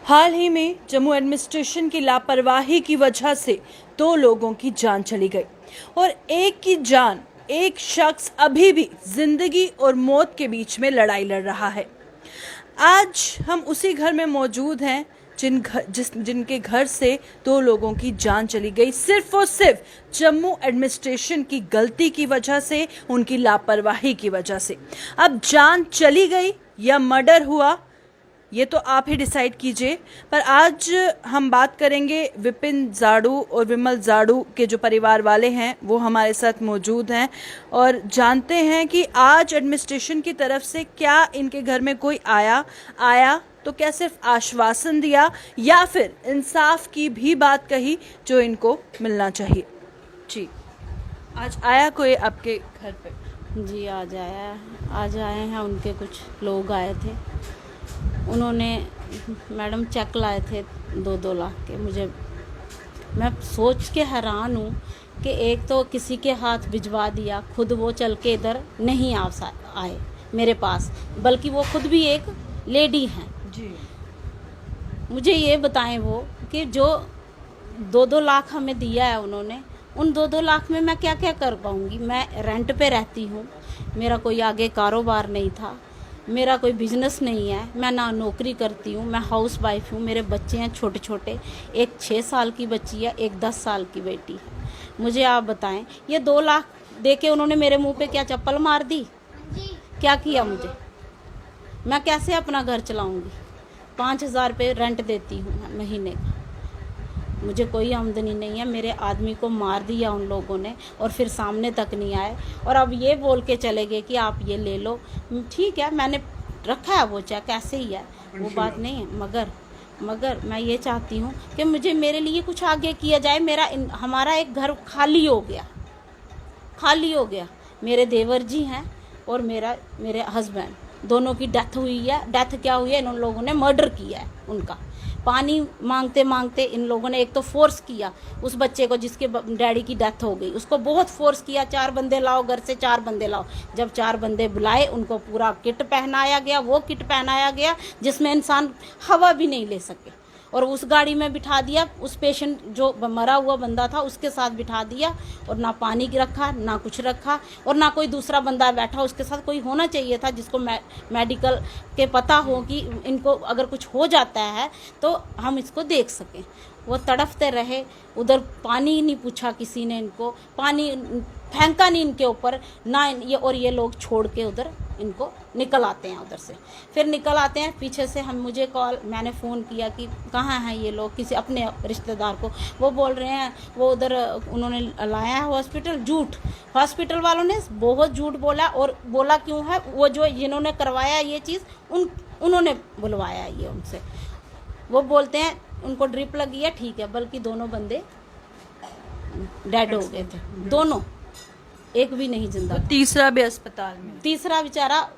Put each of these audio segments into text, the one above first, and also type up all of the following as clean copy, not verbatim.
हाल ही में जम्मू एडमिनिस्ट्रेशन की लापरवाही की वजह से 2 लोगों की जान चली गई और एक शख्स अभी भी जिंदगी और मौत के बीच में लड़ाई लड़ रहा है। आज हम उसी घर में मौजूद हैं जिनके घर से 2 लोगों की जान चली गई सिर्फ और सिर्फ जम्मू एडमिनिस्ट्रेशन की गलती की वजह से, उनकी लापरवाही की वजह से। अब जान चली गई या मर्डर हुआ, ये तो आप ही डिसाइड कीजिए। पर आज हम बात करेंगे विपिन जाड़ू और विमल जाड़ू के जो परिवार वाले हैं, वो हमारे साथ मौजूद हैं और जानते हैं कि आज एडमिनिस्ट्रेशन की तरफ से क्या इनके घर में कोई आया तो क्या सिर्फ आश्वासन दिया या फिर इंसाफ की भी बात कही जो इनको मिलना चाहिए। जी, आज आया कोई आपके घर पे? जी आज आए हैं। उनके कुछ लोग आए थे, उन्होंने मैडम चेक लाए थे 2-2 लाख के। मैं सोच के हैरान हूँ कि एक तो किसी के हाथ भिजवा दिया, खुद वो चल के इधर नहीं आए मेरे पास, बल्कि वो खुद भी एक लेडी हैं जी। मुझे ये बताएं वो कि जो 2-2 लाख हमें दिया है उन्होंने, उन 2-2 लाख में मैं क्या क्या कर पाऊँगी। मैं रेंट पे रहती हूँ, मेरा कोई आगे कारोबार नहीं था, मेरा कोई बिजनेस नहीं है, मैं ना नौकरी करती हूँ, मैं हाउस वाइफ हूँ। मेरे बच्चे हैं छोटे छोटे, एक 6 साल की बच्ची है, एक 10 साल की बेटी है। मुझे आप बताएं, ये 2 लाख दे के उन्होंने मेरे मुंह पे क्या चप्पल मार दी? क्या किया मुझे? मैं कैसे अपना घर चलाऊँगी? 5,000 रुपये रेंट देती हूँ महीने का, मुझे कोई आमदनी नहीं है। मेरे आदमी को मार दिया उन लोगों ने और फिर सामने तक नहीं आए, और अब ये बोल के चले गए कि आप ये ले लो। ठीक है, मैंने रखा है वो चेक, ऐसे ही है, वो बात नहीं है। मगर मैं ये चाहती हूँ कि मेरे लिए कुछ आगे किया जाए। हमारा एक घर खाली हो गया। मेरे देवर जी हैं और मेरे हस्बैंड, दोनों की डेथ हुई है। डेथ क्या हुई है? इन लोगों ने मर्डर किया है उनका। पानी मांगते मांगते इन लोगों ने एक तो फोर्स किया उस बच्चे को जिसके डैडी की डेथ हो गई, उसको बहुत फोर्स किया, 4 बंदे लाओ, घर से 4 बंदे लाओ। जब 4 बंदे बुलाए, उनको पूरा किट पहनाया गया, वो किट पहनाया गया जिसमें इंसान हवा भी नहीं ले सके, और उस गाड़ी में बिठा दिया। उस पेशेंट जो मरा हुआ बंदा था उसके साथ बिठा दिया, और ना पानी रखा, ना कुछ रखा, और ना कोई दूसरा बंदा बैठा उसके साथ। कोई होना चाहिए था जिसको मेडिकल के पता हो कि इनको अगर कुछ हो जाता है तो हम इसको देख सकें। वो तड़फते रहे, उधर पानी नहीं पूछा किसी ने, इनको पानी फेंका नहीं इनके ऊपर ना ये लोग छोड़ के उधर इनको निकल आते हैं। उधर से फिर निकल आते हैं पीछे से। मैंने फ़ोन किया कि कहाँ हैं ये लोग, किसी अपने रिश्तेदार को। वो बोल रहे हैं वो उधर उन्होंने लाया है हॉस्पिटल। झूठ, हॉस्पिटल वालों ने बहुत झूठ बोला, और बोला क्यों है? वो जो जिन्होंने करवाया ये चीज़ उन्होंने बुलवाया ये उनसे। वो बोलते हैं उनको ड्रिप लगी है, ठीक है, बल्कि दोनों बंदे डेड हो गए थे, दोनों, एक भी नहीं जिंदा। तीसरा भी अस्पताल में। तीसरा बेचारा,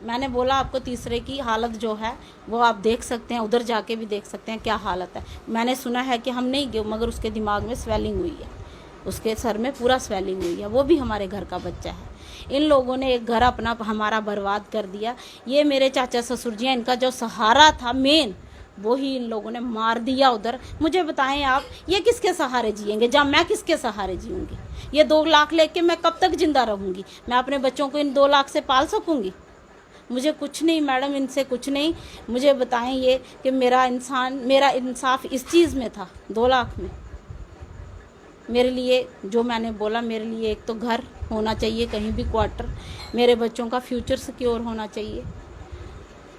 मैंने बोला आपको तीसरे की हालत जो है वो आप देख सकते हैं, उधर जाके भी देख सकते हैं क्या हालत है। मैंने सुना है कि हम नहीं गए, मगर उसके दिमाग में स्वेलिंग हुई है, उसके सर में पूरा स्वेलिंग हुई है। वो भी हमारे घर का बच्चा है। इन लोगों ने एक घर अपना हमारा बर्बाद कर दिया। ये मेरे चाचा ससुर जी हैं, इनका जो सहारा था मेन, वो ही इन लोगों ने मार दिया उधर। मुझे बताएं आप, ये किसके सहारे जिएंगे? जहाँ मैं किसके सहारे जीऊँगी? ये 2 लाख लेके मैं कब तक जिंदा रहूँगी? मैं अपने बच्चों को इन 2 लाख से पाल सकूँगी? मुझे कुछ नहीं मैडम, इनसे कुछ नहीं। मुझे बताएं ये कि मेरा इंसाफ इस चीज़ में था, 2 लाख में। मेरे लिए जो मैंने बोला, मेरे लिए एक तो घर होना चाहिए, कहीं भी क्वार्टर, मेरे बच्चों का फ्यूचर सिक्योर होना चाहिए,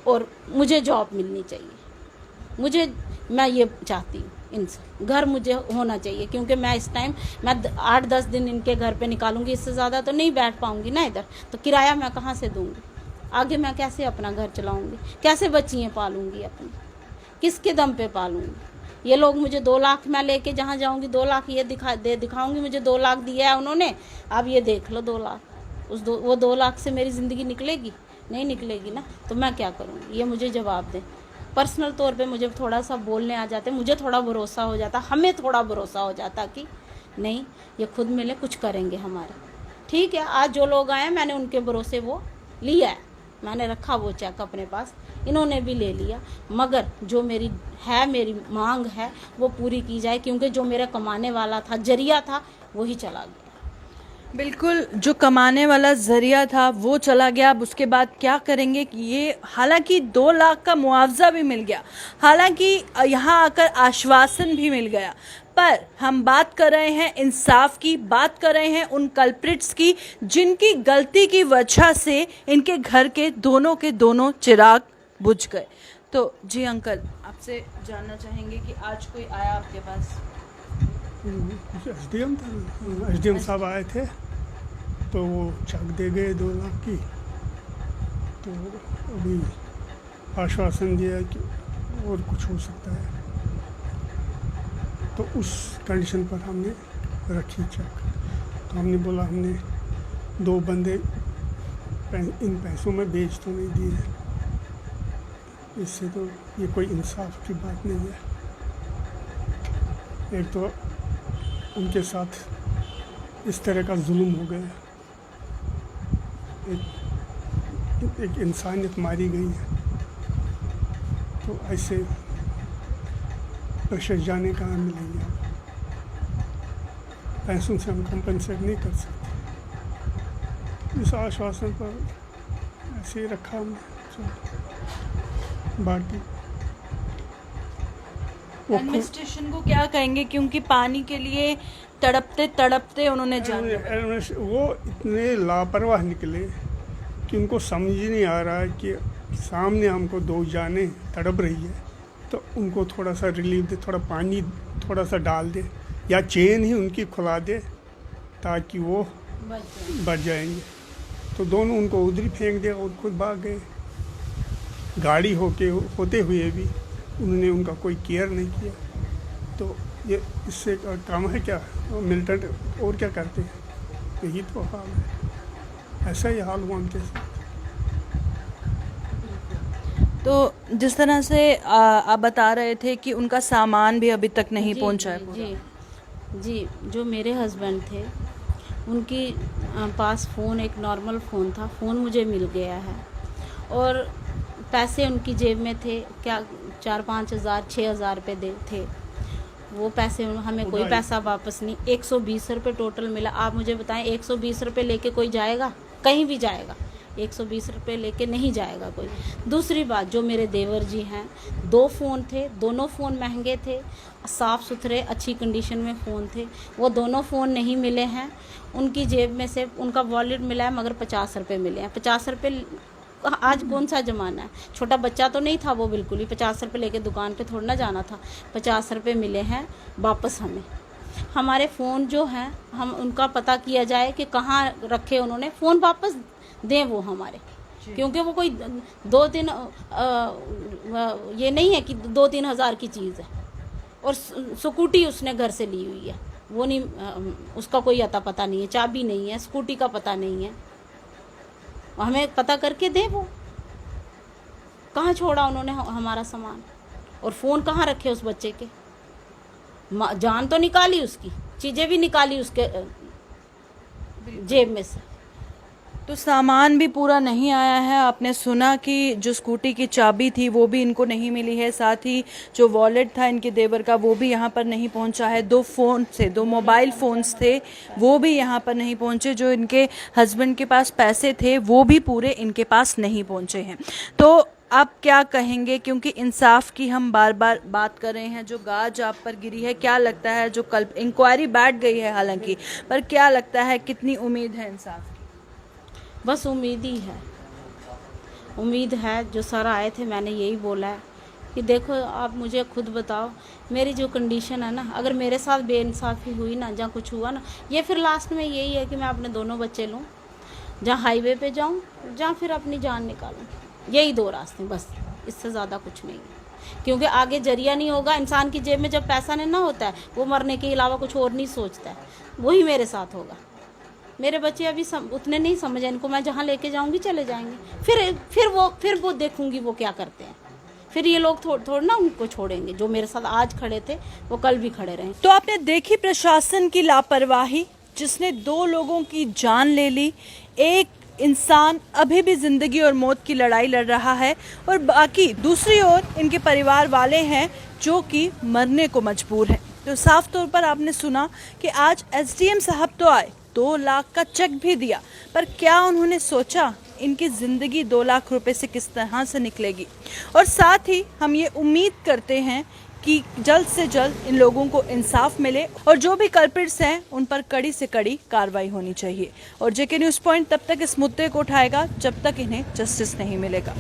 और मुझे जॉब मिलनी चाहिए। मैं ये चाहती हूँ, इनसे घर मुझे होना चाहिए, क्योंकि मैं इस टाइम 8-10 दिन इनके घर पे निकालूंगी, इससे ज़्यादा तो नहीं बैठ पाऊंगी ना इधर। तो किराया मैं कहाँ से दूंगी? आगे मैं कैसे अपना घर चलाऊंगी? कैसे बच्चियाँ पालूंगी अपनी? किसके दम पे पालूंगी? ये लोग मुझे 2 लाख, मैं लेके जहाँ जाऊंगी 2 लाख ये दिखाऊंगी मुझे 2 लाख दिया है उन्होंने, अब ये देख लो 2 लाख। वो 2 लाख से मेरी ज़िंदगी निकलेगी? नहीं निकलेगी ना। तो मैं क्या करूँगी? ये मुझे जवाब दें। पर्सनल तौर पे मुझे थोड़ा सा बोलने आ जाते, मुझे थोड़ा भरोसा हो जाता, हमें थोड़ा भरोसा हो जाता कि नहीं, ये खुद मिले, कुछ करेंगे हमारे। ठीक है, आज जो लोग आए मैंने उनके भरोसे वो लिया है, मैंने रखा वो चेक अपने पास, इन्होंने भी ले लिया। मगर जो मेरी मांग है वो पूरी की जाए, क्योंकि जो मेरा कमाने वाला था, जरिया था, वही चला गया। बिल्कुल, जो कमाने वाला जरिया था वो चला गया। अब उसके बाद क्या करेंगे कि ये, हालांकि 2 लाख का मुआवजा भी मिल गया, हालांकि यहाँ आकर आश्वासन भी मिल गया, पर हम बात कर रहे हैं इंसाफ की, बात कर रहे हैं उन कल्प्रिट्स की जिनकी गलती की वजह से इनके घर के दोनों चिराग बुझ गए। तो जी अंकल, आपसे जानना चाहेंगे कि आज कोई आया आपके पास? एसडीएम साहब आए थे, तो वो चेक दे गए 2 लाख की। तो अभी आश्वासन दिया कि और कुछ हो सकता है, तो उस कंडीशन पर हमने रखी चेक। तो हमने बोला हमने 2 बंदे इन पैसों में बेच तो नहीं दिए, इससे तो ये कोई इंसाफ की बात नहीं है। एक तो उनके साथ इस तरह का जुल्म हो गया, एक इंसानियत मारी गई है, तो ऐसे पैसे जाने कहाँ मिलेंगे? पैसों से हम कंपनसेट नहीं कर सकते। इस आश्वासन पर ऐसे ही रखा हमने। बाकी एडमिनिस्ट्रेशन को क्या कहेंगे, क्योंकि पानी के लिए तड़पते तड़पते उन्होंने जान गंवाई। वो इतने लापरवाह निकले कि उनको समझ ही नहीं आ रहा है कि सामने हमको 2 जाने तड़प रही है, तो उनको थोड़ा सा रिलीफ दे, थोड़ा पानी थोड़ा सा डाल दे, या चेन ही उनकी खुला दे ताकि वो बच जाएंगे। तो दोनों उनको उधर ही फेंक दिया और खुद भाग गए। गाड़ी होते हुए भी उन्होंने उनका कोई केयर नहीं किया। तो ये इससे काम है क्या? मिलिटेंट और क्या करते हैं? यही तो हाल है, ऐसा ही हाल हुआ उनके साथ। तो जिस तरह से आप बता रहे थे कि उनका सामान भी अभी तक नहीं पहुंचा है। जी, जो मेरे हस्बैंड थे उनकी पास फ़ोन, एक नॉर्मल फ़ोन था, फ़ोन मुझे मिल गया है, और पैसे उनकी जेब में थे, क्या 4-5 हज़ार 6 हज़ार रुपये थे। वो पैसे हमें कोई पैसा वापस नहीं। 120 रुपये टोटल मिला। आप मुझे बताएं, 120 रुपये लेके कोई जाएगा? कहीं भी जाएगा 120 रुपये लेके नहीं जाएगा कोई। दूसरी बात, जो मेरे देवर जी हैं, 2 फ़ोन थे, दोनों फ़ोन महंगे थे, साफ़ सुथरे अच्छी कंडीशन में फ़ोन थे, वो दोनों फ़ोन नहीं मिले हैं। उनकी जेब में से उनका वॉलेट मिला है, मगर 50 रुपये मिले हैं। 50 रुपये, आज कौन सा ज़माना है, छोटा बच्चा तो नहीं था वो, बिल्कुल ही 50 रुपये लेके दुकान पे थोड़ा ना जाना था। 50 रुपये मिले हैं वापस हमें। हमारे फ़ोन जो हैं, हम उनका पता किया जाए कि कहाँ रखे उन्होंने, फ़ोन वापस दें वो हमारे, क्योंकि वो कोई 2-3 ये नहीं है कि 2-3 हज़ार की चीज़ है, और स्कूटी उसने घर से ली हुई है, वो नहीं, उसका कोई अता पता नहीं है, चाबी नहीं है, स्कूटी का पता नहीं है। हमें पता करके दे, वो कहाँ छोड़ा उन्होंने हमारा सामान, और फ़ोन कहाँ रखे उस बच्चे के। जान तो निकाली उसकी, चीज़ें भी निकाली उसके जेब में से। तो सामान भी पूरा नहीं आया है। आपने सुना कि जो स्कूटी की चाबी थी वो भी इनको नहीं मिली है, साथ ही जो वॉलेट था इनके देवर का वो भी यहाँ पर नहीं पहुँचा है। 2 मोबाइल फ़ोन्स थे वो भी यहाँ पर नहीं पहुँचे। जो इनके हस्बैंड के पास पैसे थे वो भी पूरे इनके पास नहीं पहुँचे हैं। तो आप क्या कहेंगे, क्योंकि इंसाफ की हम बार बार बात कर रहे हैं, जो गाज आप पर गिरी है, क्या लगता है, जो कल इंक्वायरी बैठ गई है हालांकि, पर क्या लगता है, कितनी उम्मीद है इंसाफ की? बस उम्मीद ही है, उम्मीद है। जो सर आए थे, मैंने यही बोला है कि देखो, आप मुझे खुद बताओ, मेरी जो कंडीशन है ना, अगर मेरे साथ बेइंसाफ़ी हुई ना, जहाँ कुछ हुआ ना, ये फिर लास्ट में यही है कि मैं अपने दोनों बच्चे लूँ, जहाँ हाईवे पे जाऊँ, जहाँ फिर अपनी जान निकालूँ। यही 2 रास्ते, बस, इससे ज़्यादा कुछ नहीं है। क्योंकि आगे जरिया नहीं होगा। इंसान की जेब में जब पैसा नहीं ना होता है, वो मरने के अलावा कुछ और नहीं सोचता है। वही मेरे साथ होगा। मेरे बच्चे अभी उतने नहीं समझे, इनको मैं जहाँ लेके जाऊँगी चले जाएंगे, फिर वो देखूँगी वो क्या करते हैं। फिर ये लोग थोड़ा ना उनको छोड़ेंगे। जो मेरे साथ आज खड़े थे वो कल भी खड़े रहें। तो आपने देखी प्रशासन की लापरवाही, जिसने 2 लोगों की जान ले ली। एक इंसान अभी भी जिंदगी और मौत की लड़ाई लड़ रहा है और बाकी दूसरी ओर इनके परिवार वाले हैं जो कि मरने को मजबूर हैं। तो साफ तौर पर आपने सुना कि आज एसडीएम साहब तो आए, 2 लाख का चेक भी दिया, पर क्या उन्होंने सोचा इनकी जिंदगी 2 लाख रुपए से किस तरह से निकलेगी। और साथ ही हम ये उम्मीद करते हैं कि जल्द से जल्द इन लोगों को इंसाफ मिले और जो भी कल्प्रिट्स हैं उन पर कड़ी से कड़ी कार्रवाई होनी चाहिए। और जेके न्यूज़ पॉइंट तब तक इस मुद्दे को उठाएगा जब तक इन्हें जस्टिस नहीं मिलेगा।